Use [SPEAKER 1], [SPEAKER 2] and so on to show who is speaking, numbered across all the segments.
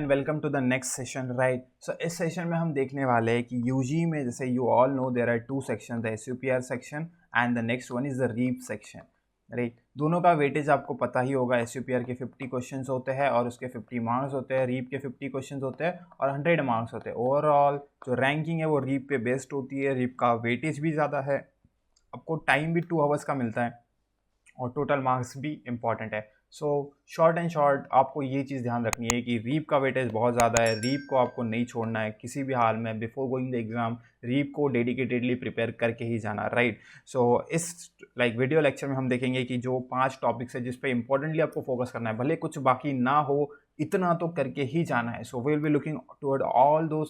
[SPEAKER 1] And welcome to the next session right. So इस session में हम देखने वाले हैं कि यूजी में जैसे you all know there are two section, the SUPR section and the next one is the REAP section right. दोनों का वेटेज आपको पता ही होगा। एसयूपीआर के 50 क्वेश्चंस होते हैं और उसके 50 मार्क्स होते हैं, रीप के 50 क्वेश्चंस होते हैं और 100 मार्क्स होते हैं। ओवरऑल जो रैंकिंग है वो रीप पे बेस्ड होती है। रीप का वेटेज भी ज़्यादा है, आपको टाइम भी 2 आवर्स का मिलता है और टोटल मार्क्स भी इंपॉर्टेंट है। सो शॉर्ट एंड शॉर्ट आपको ये चीज़ ध्यान रखनी है कि रीप का वेटेज बहुत ज़्यादा है। रीप को आपको नहीं छोड़ना है किसी भी हाल में। Before going the exam prep को डेडिकेटेडली प्रिपेयर करके ही जाना राइट। सो इस वीडियो लेक्चर में हम देखेंगे कि जो 5 टॉपिक्स है जिस पे इंपॉर्टेंटली आपको फोकस करना है, भले कुछ बाकी ना हो इतना तो करके ही जाना है। So we will be looking toward all those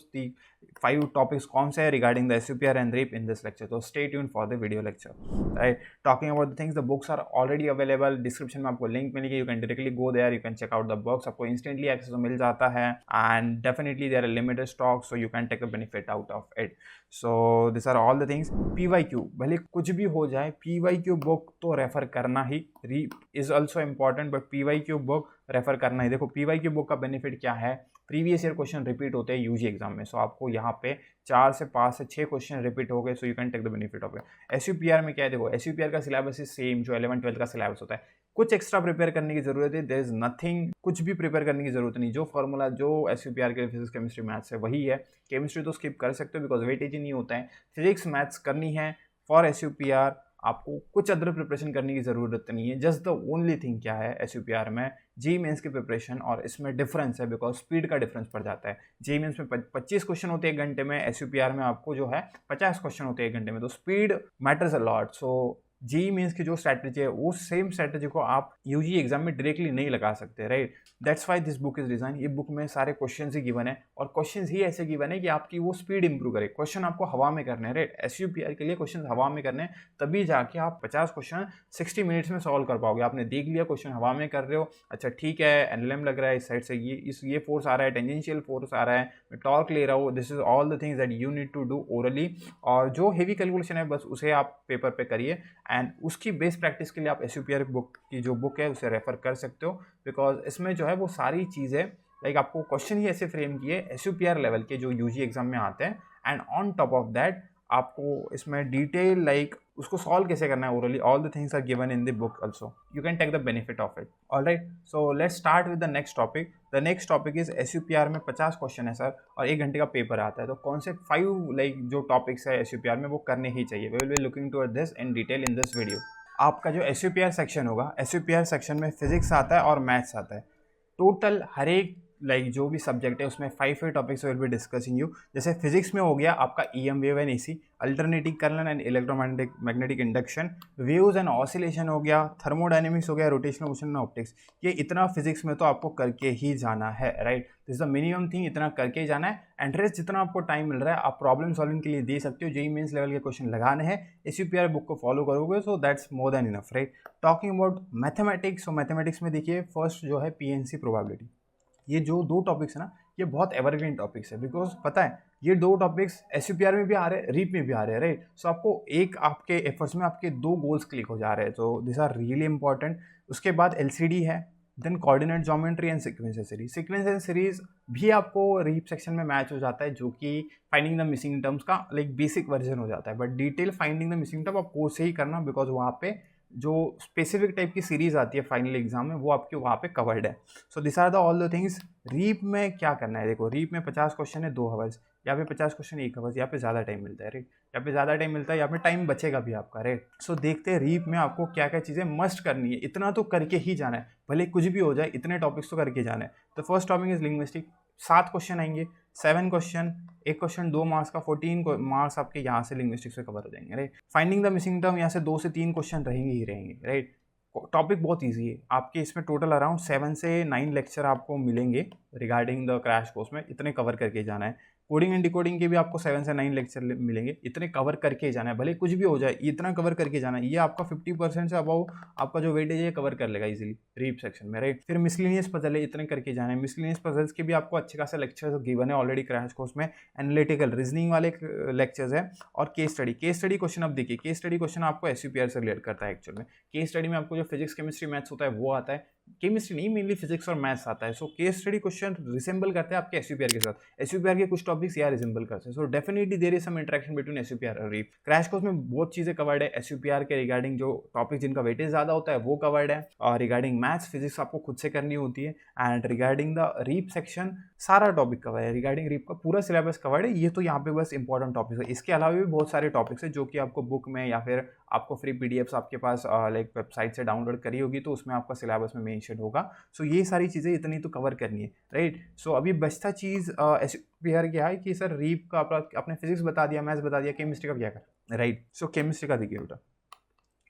[SPEAKER 1] 5 topics कौन से है regarding the SUPR and REAP in this lecture. तो stay tuned for the video lecture right. Talking about the things, the books are already available. Description में आपको link मिलेगी, you can directly go there, you can check out the books. आपको instantly access मिल जाता है and definitely there are limited stock, so you can take a benefit out of it. So this are all the things. PYQ, भले कुछ भी हो जाए PYQ book तो रेफर करना ही। REAP is also important but PYQ book refer करना ही। देखो पीवाईक्यू बुक का बेनिफिट क्या है, प्रीवियस ईयर क्वेश्चन रिपीट होते हैं यूजी एग्जाम में। सो आपको यहाँ पे 4 से 5 से 6 क्वेश्चन रिपीट हो गए, so you can take the benefit of it. SUPR में क्या है, देखो एसयूपीआर का सिलेबस इज सेम जो 11-12 का सिलेबस होता है। कुछ एक्स्ट्रा प्रिपेयर करने की जरूरत है, देयर इज नथिंग, कुछ भी प्रिपेयर करने की जरूरत नहीं। जो फॉर्मूला जो एसयूपीआर के फिजिक्स केमिस्ट्री मैथ्स है वही है। केमिस्ट्री तो स्किप कर सकते हो बिकॉज वेटेज ही नहीं होता है। फिजिक्स मैथ्स करनी है फॉर एसयूपीआर, आपको कुछ अदर प्रिपरेशन करने की ज़रूरत नहीं है। जस्ट द ओनली थिंग क्या है एसयूपीआर में, जी मेंस की प्रिपरेशन, और इसमें डिफरेंस है बिकॉज स्पीड का डिफरेंस पड़ जाता है। जी मेंस में 25 क्वेश्चन होते हैं 1 घंटे में, एसयूपीआर में आपको जो है 50 क्वेश्चन होते हैं 1 घंटे में, तो speed matters a lot. So जी मीन्स की जो स्ट्रैटेजी है वो सेम स्ट्रैटेजी को आप यूजी एग्जाम में डायरेक्टली नहीं लगा सकते right. That's why this book is design. ये बुक में सारे क्वेश्चन ही गिवन है और क्वेश्चन ही ऐसे गिवन है कि आपकी वो स्पीड इंप्रूव करे। क्वेश्चन आपको हवा में करने हैं राइट, एसयूपीआर के लिए क्वेश्चन हवा में करने हैं, तभी जाके आप 50 क्वेश्चन 60 मिनट्स में सॉल्व कर पाओगे। आपने देख लिया क्वेश्चन हवा में कर रहे हो, अच्छा ठीक है एनएलएम लग रहा है इस साइड से, ये फोर्स आ रहा है, टेंजेंशियल फोर्स आ रहा है, मैं टॉर्क ले रहा हूँ, this is all the things that you need to do orally. और जो हेवी कैलकुलेशन है बस उसे आप पेपर पे करिए एंड उसकी बेस प्रैक्टिस के लिए आप एसयूपीआर बुक की जो बुक है उसे रेफर कर सकते हो बिकॉज इसमें जो है वो सारी चीज़ें आपको क्वेश्चन ही ऐसे फ्रेम किए एसयूपीआर लेवल के जो यूजी एग्जाम में आते हैं and on top of that आपको इसमें डिटेल उसको सॉल्व कैसे करना है orally, all the things are given in the book also, you can take the benefit of it. Alright, so let's start with the next topic. The next topic is SUPR में 50 question है sir और 1 घंटे का paper आता है, तो कौन से 5 जो टॉपिक्स है एसयूपीआर में वो करने ही चाहिए। We will be looking toward this in detail in this video. आपका जो एसयूपीआर सेक्शन होगा, एसयूपीआर सेक्शन में फिजिक्स आता है और मैथ्स आता है। टोटल हर एक जो भी सब्जेक्ट है उसमें 5 topics will be discussing you. जैसे फिजिक्स में हो गया आपका EM wave and AC, alternating current and electromagnetic induction, waves and oscillation हो गया, थर्मोडायनेमिक्स हो गया, रोटेशनल मोशन एंड ऑप्टिक्स। ये इतना फिजिक्स में तो आपको करके ही जाना है right, this the minimum thing, इतना करके ही जाना है। एंड रेस्ट जितना आपको टाइम मिल रहा है आप प्रॉब्लम सॉल्विंग के लिए दे सकते हो। जेईई मेंस लेवल के क्वेश्चन लगाने हैं, एसयूपीआर बुक को फॉलो करोगे so that's more than enough right. Talking about mathematics, so mathematics में देखिए फर्स्ट जो है पीएनसी प्रोबेबिलिटी। ये जो 2 टॉपिक्स है ना ये बहुत एवरग्रीन टॉपिक्स है बिकॉज पता है ये 2 टॉपिक्स एसयूपीआर में भी आ रहे हैं, रीप में भी आ रहे हैं राइट। सो आपको आपके एफर्ट्स में आपके 2 गोल्स क्लिक हो जा रहे हैं, तो दिस आर रियली इंपॉर्टेंट। उसके बाद एलसीडी है, then coordinate geometry and sequence and series. Sequence and series भी आपको रीप सेक्शन में मैच हो जाता है जो कि फाइंडिंग द मिसिंग टर्म्स का बेसिक वर्जन हो जाता है, but detail finding the missing term आप कोर्स से ही करना बिकॉज वहाँ पे जो स्पेसिफिक टाइप की सीरीज आती है फाइनल एग्जाम में वो आपके वहाँ पे कवर्ड है। So this are the all the things. REAP में क्या करना है, देखो रीप में 50 क्वेश्चन है 2 आवर्स, यहाँ पे 50 क्वेश्चन 1 आवर्स, यहाँ पे ज़्यादा टाइम मिलता है राइट, यहाँ पे ज़्यादा टाइम मिलता है, यहाँ पे टाइम बचेगा भी आपका राइट। सो देखते हैं रीप में आपको क्या क्या चीज़ें मस्ट करनी है, इतना तो करके ही जाना है, भले कुछ भी हो जाए इतने टॉपिक्स तो करके जाना है। तो first topic is linguistic, 7 question आएंगे, 7 क्वेश्चन, एक क्वेश्चन 2 मार्क्स का, 14 मार्क्स आपके यहाँ से लिंग्विस्टिक्स से कवर हो जाएंगे right. Finding the missing term यहाँ से 2 से 3 क्वेश्चन रहेंगे ही रहेंगे राइट। टॉपिक बहुत इजी है आपके, इसमें टोटल अराउंड 7 से 9 लेक्चर आपको मिलेंगे रिगार्डिंग द क्रैश कोर्स में, इतने कवर करके जाना है। कोडिंग एंड डिकोडिंग के भी आपको 7 से 9 लेक्चर मिलेंगे, इतने कवर करके जाना है, भले कुछ भी हो जाए इतना कवर करके जाना है। ये आपका 50% से अबाउ आपका जो वेटेज है कवर कर लेगा इजीली रीप सेक्शन में राइट। फिर मिसलिनियस पजल है, इतने करके जाना है। मिसलिनियस पजल्स के भी आपको अच्छे खासे लेक्चर्स गिवन है ऑलरेडी क्रैश कोर्स में। एनालिटिकल रीजनिंग वाले लेक्चर्स है और केस स्टडी क्वेश्चन अब देखिए, केस स्टडी क्वेश्चन आपको एसयूपीआर से रिलेट करता है एक्चुअल में। केस स्टडी में आपको जो फिजिक्स केमिस्ट्री मैथ्स होता है वो आता है, केमिस्ट्री नहीं, मेनली फिजिक्स और मैथ्स आता है। So case study question resemble करते हैं आपके एसयूपीआर के साथ, एसयूपीआर के कुछ टॉपिक्स यहाँ रिसेंबल करते हैं। So definitely there is some interaction between SUPR और रीप। क्रैश कोर्स में बहुत चीजें कवर्ड है एसयूपीआर के रिगार्डिंग, जो टॉपिक जिनका वेटेज ज्यादा होता है वो कवर्ड है, और रिगार्डिंग मैथ्स फिजिक्स आपको खुद से करनी होती है, and regarding the REAP section सारा टॉपिक कवर है, रिगार्डिंग रीप का पूरा सिलेबस कवर्ड है। ये तो यहाँ पे बस इंपॉर्टेंट टॉपिक्स है, इसके अलावा भी बहुत सारे टॉपिक्स है जो कि आपको बुक में या फिर आपको फ्री पीडीएफ्स आपके पास लाइक वेबसाइट से डाउनलोड करी होगी, तो उसमें आपका सिलेबस में मेंशन होगा। सो ये सारी चीज़ें इतनी तो कवर करनी है, राइट। सो अभी बचता चीज़ एसयूपीआर क्या है कि सर रीप का आपने फिजिक्स बता दिया, मैथ्स बता दिया, केमिस्ट्री का क्या कर, राइट। सो केमिस्ट्री का देखिए बेटा,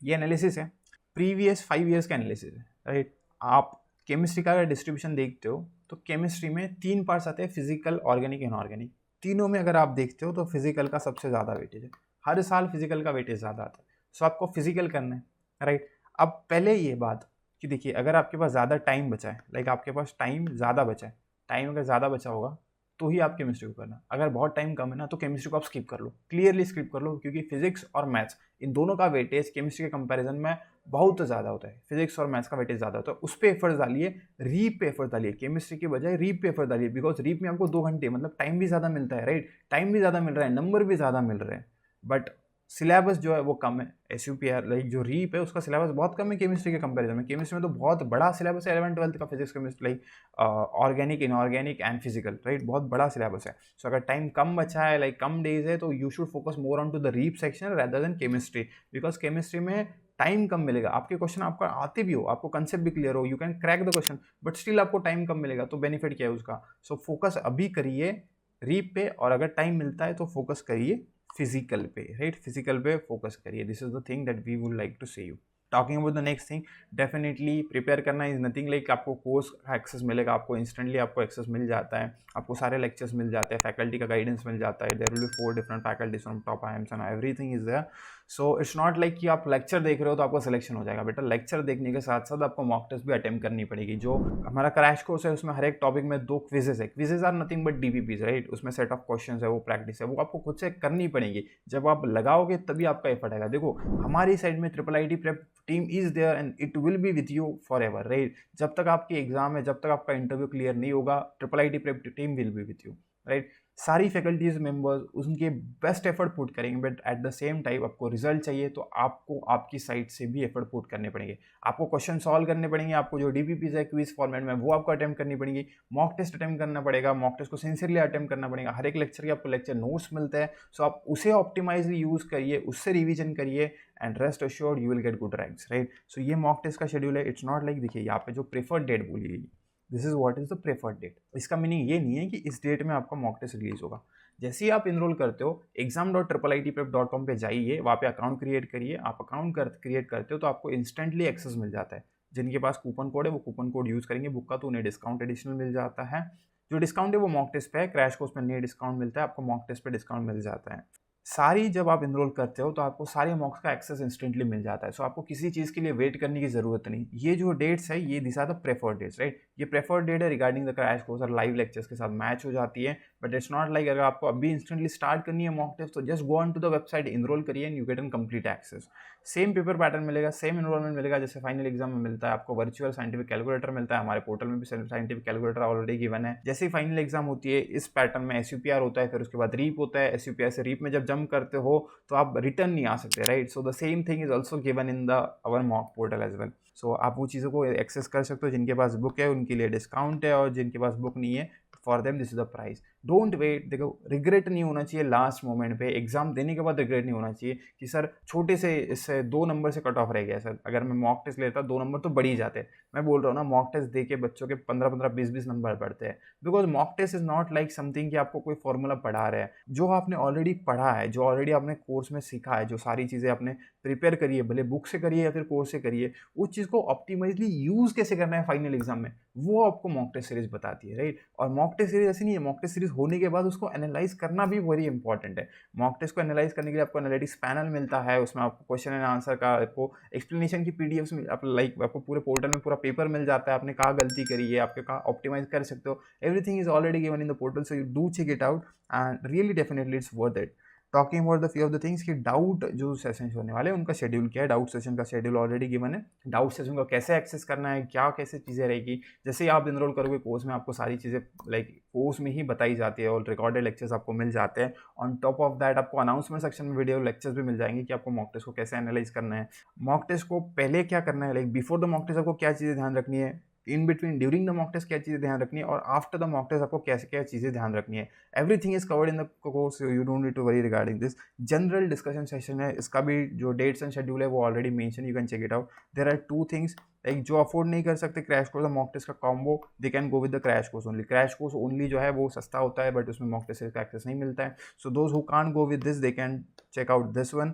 [SPEAKER 1] ये एनालिसिस है, प्रीवियस 5 ईयर्स का एनालिसिस है, राइट। आप केमिस्ट्री का अगर डिस्ट्रीब्यूशन देखते हो तो केमिस्ट्री में 3 पार्ट्स आते हैं, फिजिकल, ऑर्गेनिक, इनऑर्गेनिक। तीनों में अगर आप देखते हो तो फिजिकल का सबसे ज़्यादा वेटेज है, हर साल फिजिकल का वेटेज ज़्यादा आता है। सो आपको फिजिकल करना है, राइट। अब पहले ये बात कि देखिए, अगर आपके पास ज़्यादा टाइम बचा है, लाइक आपके पास टाइम ज़्यादा बचा है, टाइम अगर ज़्यादा बचा होगा तो ही आप केमिस्ट्री को करना। अगर बहुत टाइम कम है ना तो केमिस्ट्री को आप स्किप कर लो, क्लियरली स्किप कर लो, क्योंकि फिजिक्स और मैथ्स इन दोनों का वेटेज केमिस्ट्री के कंपैरिजन में बहुत ज़्यादा होता है। फिजिक्स और मैथ्स का वेटेज ज़्यादा होता है, उस पर एफर्ट डालिए, रीप पे एफर्ट डालिए, केमिस्ट्री की बजाय रीप पे एफर्ट डालिए, बिकॉज रीप में आपको 2 घंटे मतलब टाइम भी ज़्यादा मिलता है, राइट। टाइम भी ज़्यादा मिल रहा है, नंबर भी ज़्यादा मिल रहे हैं, बट सिलेबस जो है वो कम है। एसयूपीआर लाइक जो रीप है उसका सिलेबस बहुत कम है केमिस्ट्री के कंपैरिजन में। केमिस्ट्री में तो बहुत बड़ा सिलेबस है, 11th-12th का physics chemistry, like organic, inorganic and physical, right. बहुत बड़ा सिलेबस है। सो अगर टाइम कम बचा है, लाइक कम डेज है, तो you should focus more on to the REAP section rather than chemistry, because chemistry में टाइम कम मिलेगा। आपके क्वेश्चन आपका आते भी हो, आपको कंसेप्ट भी क्लियर हो, you can crack the question, but still आपको टाइम कम मिलेगा, तो बेनिफिट क्या है उसका। सो फोकस अभी करिए रीप पे, और अगर टाइम मिलता है तो फोकस करिए फिजिकल पे, राइट। फिजिकल पे फोकस करिए, this is the thing that we would like to say you. Talking about the next thing, definitely prepare करना इज नथिंग लाइक आपको कोर्स का एक्सेस मिलेगा, आपको इंस्टेंटली आपको एक्सेस मिल जाता है, आपको सारे लेक्चर्स मिल जाते हैं, फैकल्टी का गाइडेंस मिल जाता है, there will be 4 different faculties from top IIMs and everything is there. So it's not like कि आप लेक्चर देख रहे हो तो आपका सिलेक्शन हो जाएगा बेटा। लेक्चर देखने के साथ साथ आपको मॉक टेस्ट भी अटेम्प्ट करनी पड़ेगी। जो हमारा क्रैश कोर्स है उसमें हर एक टॉपिक में 2 क्विजेज है, quizzes are nothing but DPPs, right. उसमें सेट ऑफ क्वेश्चंस है, वो प्रैक्टिस है, वो आपको खुद से करनी पड़ेगी। जब आप लगाओगे तभी आपका एफर्ट आएगा। देखो हमारी साइड में IIIT prep team is there and it will be with you forever, right. जब तक आपकी एग्जाम है, जब तक आपका इंटरव्यू क्लियर नहीं होगा, IIIT prep team will be with you, right. सारी फैकल्टीज मेंबर्स उनके बेस्ट एफर्ट पुट करेंगे, but at the same time आपको रिजल्ट चाहिए तो आपको आपकी साइड से भी एफर्ट पुट करने पड़ेंगे। आपको क्वेश्चन सॉल्व करने पड़ेंगे, आपको जो डीपीपीज है क्विज फॉर्मेट में वो आपको अटेम्प्ट करनी पड़ेगी, मॉक टेस्ट अटेम्प्ट करना पड़ेगा, मॉक टेस्ट को सिंसियरली अटेम्प्ट करना पड़ेगा। हर एक लेक्चर के आपको लेक्चर नोट्स मिलते हैं, सो आप उसे ऑप्टिमाइजली यूज करिए, उससे रिविजन करिए, and rest assured you will get good ranks, right. So ये मॉक टेस्ट का शेड्यूल है। इट्स नॉट लाइक, देखिए यहाँ पे जो प्रेफर्ड डेट बोली गई, this is what is the preferred date. इसका मीनिंग ये नहीं है कि इस डेट में आपका मॉक टेस्ट रिलीज होगा। जैसे ही आप इनरोल करते हो exam.iitprep.com पे जाइए, वहाँ पे अकाउंट क्रिएट करिए। आप अकाउंट क्रिएट करते हो तो आपको इंस्टेंटली एक्सेस मिल जाता है। जिनके पास कूपन कोड है वो कूपन कोड यूज़ करेंगे बुक का, तो उन्हें डिस्काउंट एडिशनल मिल जाता है। जो डिस्काउंट है वो मॉक टेस्ट पे है, क्रैश कोर्स में नहीं डिस्काउंट मिलता है, आपको मॉक टेस्ट पे डिस्काउंट मिल जाता है। सारी जब आप इनरोल करते हो तो आपको सारे मॉक्स का एक्सेस इंस्टेंटली मिल जाता है। सो आपको किसी चीज़ के लिए वेट करने की ज़रूरत नहीं। ये जो डेट्स है ये this are the preferred dates, right. ये प्रेफर्ड डेट है रिगार्डिंग द क्रैश कोर्स और लाइव लेक्चर्स के साथ मैच हो जाती है, बट इट्स नॉट लाइक अगर आपको अभी इंस्टेंटली स्टार्ट करनी है मॉक टेस्ट तो just go on to the website, enrol करिए and you get an complete access. Same paper pattern मिलेगा, सेम इनरोलमेंट मिलेगा जैसे फाइनल एग्जाम में मिलता है। आपको वर्चुअल साइंटिफिक कैलकुलेटर मिलता है, हमारे पोर्टल में भी साइंटिफिक कैलकुलेटर ऑलरेडी गिवन है। जैसे ही फाइनल एग्जाम होती है इस पैटर्न में एसयूपीआर होता है, फिर उसके बाद रीप होता है। एसयूपीआर से रीप में जब जंप करते हो तो आप रिटर्न नहीं आ सकते, right. So the same thing is also given in the our mock portal as well. So आप वो चीज़ों को एक्सेस कर सकते हो। जिनके पास बुक है उनके लिए डिस्काउंट है, और जिनके पास बुक नहीं है for them this is the price. Don't wait. देखो रिग्रेट नहीं होना चाहिए लास्ट मोमेंट पे, एग्जाम देने के बाद रिग्रेट नहीं होना चाहिए कि सर छोटे से इससे 2 नंबर से कट ऑफ रह गया सर, अगर मैं मॉक टेस्ट लेता 2 नंबर तो बढ़ ही जाते। मैं बोल रहा हूँ ना, मॉक टेस्ट दे के बच्चों के 15-15, 20-20 नंबर बढ़ते हैं, because mock test is not like something कि आपको कोई फॉर्मूला पढ़ा रहे हैं। जो आपने ऑलरेडी पढ़ा है, जो ऑलरेडी आपने कोर्स में सीखा है, जो सारी चीज़ें आपने प्रिपेयर करिए, भले बुक से करिए या फिर कोर्स से करिए, उस चीज़ को ऑप्टिमाइजली यूज़ कैसे करना है फाइनल एग्जाम में, वो आपको मॉक टेस्ट सीरीज बताती है, राइट। और मॉक टेस्ट सीरीज ऐसी नहीं है, मॉक टेस्ट सीरीज होने के बाद उसको एनालाइज करना भी वेरी इंपॉर्टेंट है। मॉक टेस्ट को एनालाइज करने के लिए आपको एनालिटिक्स पैनल मिलता है, उसमें आपको क्वेश्चन एंड आंसर का, आपको एक्सप्लेनेशन की पीडीएफ्स लाइक आपको पूरे पोर्टल में पूरा पेपर मिल जाता है। आपने कहाँ गलती करी है, आपके कहाँ ऑप्टिमाइज कर सकते हो, everything is already given in the portal, so you do check it out and really definitely it's worth it. Talking about the few of the things कि डाउट जो सेशन होने वाले हैं उनका शेड्यूल क्या है, डाउट सेशन का schedule already given है, डाउट सेशन को कैसे एक्सेस करना है, क्या कैसे चीज़ें रहेगी। जैसे ही आप इनरोल करोगे कोर्स में आपको सारी चीज़ें लाइक कोर्स में ही बताई जाती है और रिकॉर्डेड लेक्चर्स आपको मिल जाते हैं। ऑन टॉप ऑफ दैट आपको अनाउंसमेंट सेक्शन में वीडियो लेक्चर्स भी मिल जाएंगे कि आपको मॉक टेस्ट को कैसे एनालाइज करना है, मॉक टेस्ट को पहले क्या करना है, like before the mock test आपको क्या चीज़ें ध्यान रखनी है, in between during the mock test क्या चीज़ें ध्यान रखनी है, और आफ्टर द मॉक टेस्ट आपको कैसे क्या चीज़ें ध्यान रखनी है। Everything is covered in the course, you don't need to worry regarding this. General discussion session है, इसका भी जो डेट्स एंड शेड्यूल है वो already mention, you can check it out. There are two things, like जो afford नहीं कर सकते क्रैश कोर्स और मॉक टेस्ट का combo, they can go with the crash course only. Crash course only जो है वो सस्ता होता है बट उसमें मॉक टेस्ट का एक्सेस नहीं मिलता है। So those who can't go with this they can check out this one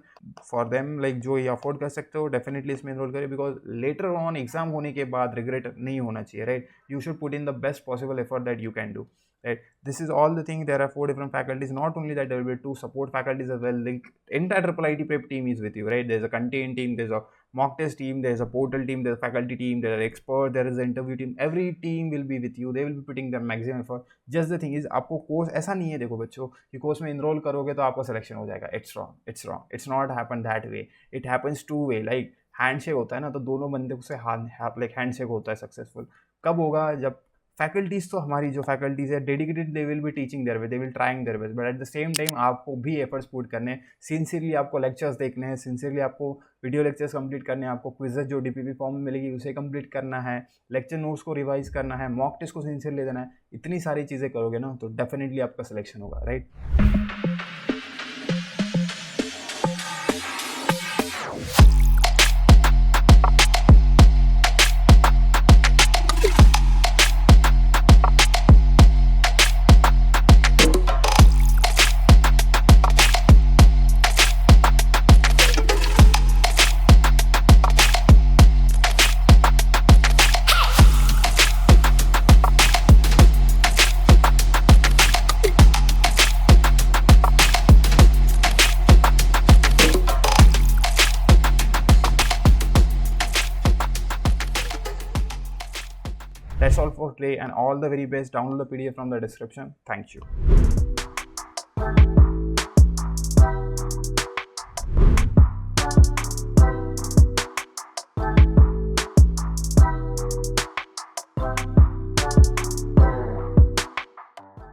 [SPEAKER 1] for them. Like जो ये अफोर्ड कर सकते हो डेफिनेटली इसमें इनरोल करें, बिकॉज लेटर ऑन एग्जाम होने के बाद रिग्रेट नहीं होना चाहिए, right. You should put in the best possible effort that you can do, right? This is all the thing. There are 4 different faculties. Not only that, there will be 2 support faculties as well. The entire triple IT prep team is with you, right? There's a content team, there's a mock test team, there's a portal team, there's a faculty team, there are experts, there is an interview team. Every team will be with you. They will be putting their maximum effort. Just the thing is, आपको course ऐसा नहीं है, देखो बच्चों, कि course में enrol करोगे तो आपका सिलेक्शन हो जाएगा. It's wrong. It's wrong. It's not happen that way. It happens 2 way. Like handshake होता है ना, तो दोनों बंदे से लाइक हैंडशेक होता है सक्सेसफुल। कब होगा? जब फैकल्टीज़, तो हमारी जो फैकल्टीज़ है dedicated, they will be teaching their way, they will trying their best, but at the same time आपको भी एफर्ट्स पुट करने हैं, सिंसियरली आपको लेक्चर्स देखने हैं, सिंसियरली आपको वीडियो लेक्चर्स कंप्लीट करने हैं, आपको क्विज़ेस जो डीपीपी फॉर्म में मिलेगी उसे कंप्लीट करना है, लेक्चर नोट्स को रिवाइज करना है, मॉक टेस्ट को सिंसियरली देना है। इतनी सारी चीज़ें करोगे ना तो डेफिनेटली आपका सिलेक्शन होगा, right. That's all for today and all the very best. Download the PDF from the description. Thank you.